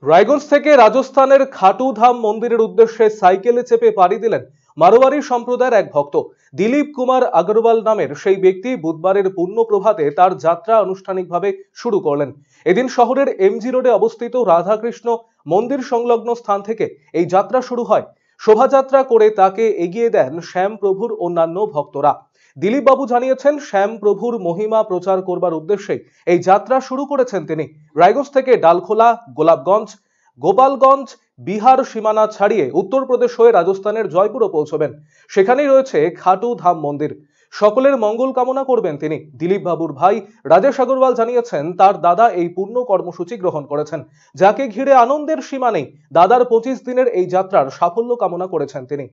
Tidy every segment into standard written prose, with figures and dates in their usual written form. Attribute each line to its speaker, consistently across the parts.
Speaker 1: রায়গঞ্জ থেকে রাজস্থানের খাটুধাম মন্দিরের উদ্দেশ্যে সাইকেলে চেপে পাড়ি দিলেন মারোয়ারি সম্প্রদায়ের এক ভক্ত দিলীপ কুমার আগরওয়াল নামের সেই ব্যক্তি বুধবারের পূর্ণ প্রভাতে তার যাত্রা আনুষ্ঠানিকভাবে শুরু করলেন। এদিন শহরের এমজি রোডে অবস্থিত রাধাকৃষ্ণ মন্দির সংলগ্ন স্থান থেকে এই যাত্রা শুরু হয়। শোভাযাত্রা করে তাকে এগিয়ে দেন শ্যাম প্রভুর অন্যান্য ভক্তরা। দিলীপ বাবু জানিয়েছেন, শ্যাম প্রভুর মহিমা প্রচার করবার উদ্দেশ্যে এই যাত্রা শুরু করেছেন তিনি। রায়গঞ্জ থেকে ডালখোলা, গোলাপগঞ্জ, গোপালগঞ্জ, বিহার সীমানা ছাড়িয়ে উত্তরপ্রদেশ হয়ে রাজস্থানের জয়পুরও পৌঁছবেন। সেখানেই রয়েছে খাটু ধাম মন্দির। সকলের মঙ্গল কামনা করবেন তিনি। দিলীপ বাবুর ভাই রাজেশ আগরওয়াল জানিয়েছেন, তার দাদা এই পূর্ণ কর্মসূচি গ্রহণ করেছেন, যাকে ঘিরে আনন্দের সীমা নেই। দাদার 25 দিনের এই যাত্রার সাফল্য কামনা করেছেন তিনি।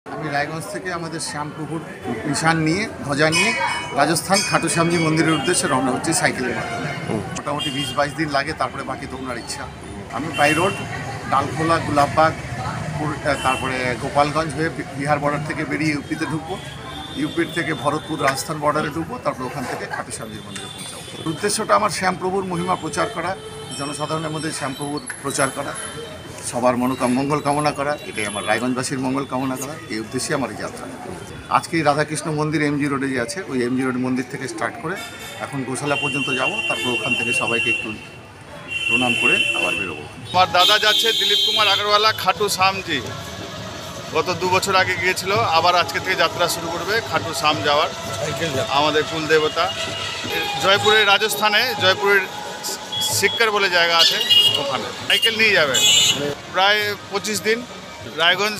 Speaker 2: আমি রায়গঞ্জ থেকে আমাদের শ্যামপ্রভুর নিশান নিয়ে, ধ্বজা নিয়ে রাজস্থান খাটু শ্যামজি মন্দিরের উদ্দেশ্যে রওনা হচ্ছে সাইকেলের মাধ্যমে। মোটামুটি 20-22 দিন লাগে, তারপরে বাকি দৌড়ার ইচ্ছা। আমি বাই রোড ডালখোলা, গোলাপবাগ, তারপরে গোপালগঞ্জ হয়ে বিহার বর্ডার থেকে বেরিয়ে ইউপিতে ঢুকবো। ইউপির থেকে ভরতপুর রাজস্থান বর্ডারে ঢুকবো, তারপরে ওখান থেকে খাটু শ্যামজির মন্দিরে পৌঁছাবো। উদ্দেশ্যটা আমার শ্যামপ্রভুর মহিমা প্রচার করা, জনসাধারণের মধ্যে শ্যামপ্রভুর প্রচার করা, সবার মঙ্গল কামনা করা, এটাই আমার রায়গঞ্জবাসীর মঙ্গল কামনা করা। এই উদ্দেশ্যে আমার এই যাত্রা। আজকে এই রাধাকৃষ্ণ মন্দির এমজি রোডে যে আছে, ওই এমজি রোড মন্দির থেকে স্টার্ট করে এখন গোশালা পর্যন্ত যাব, তারপর ওখান থেকে সবাইকে একটু প্রণাম করে আবার বেরোবো।
Speaker 3: আমার দাদা যাচ্ছে দিলীপ কুমার আগরওয়ালা খাটু শ্যামজি। গত 2 বছর আগে গিয়েছিল, আবার আজকে থেকে যাত্রা শুরু করবে খাটু শ্যাম যাওয়ার। আমাদের কুল দেবতা জয়পুরের, রাজস্থানে জয়পুরের সিক্কার বলে জায়গা আছে, ওখানে সাইকেল নিয়ে যাবে। প্রায় 25 দিন রায়গঞ্জ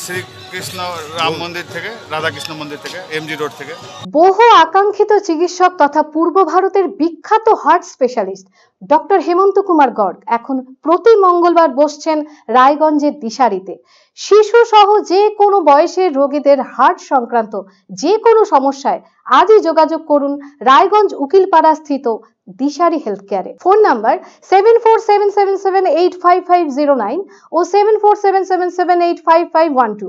Speaker 3: শ্রীকৃষ্ণ রাম মন্দির থেকে, রাধাকৃষ্ণ মন্দির থেকে, এমজি রোড থেকে।
Speaker 4: বহু আকাঙ্ক্ষিত চিকিৎসক তথা পূর্ব ভারতের বিখ্যাত হার্ট স্পেশালিস্ট ডক্টর হেমন্ত কুমার গর্গ এখন প্রতি মঙ্গলবার বসছেন রায়গঞ্জের দিশারিতে। শিশু সহ যে কোনো বয়সের রোগীদের হার্ট সংক্রান্ত যে কোনো সমস্যায় আজই যোগাযোগ করুন রায়গঞ্জ উকিলপাড়া স্থিত দিশারি হেলথ কেয়ারে। ফোন নাম্বার 7477785509 ও 7477785512।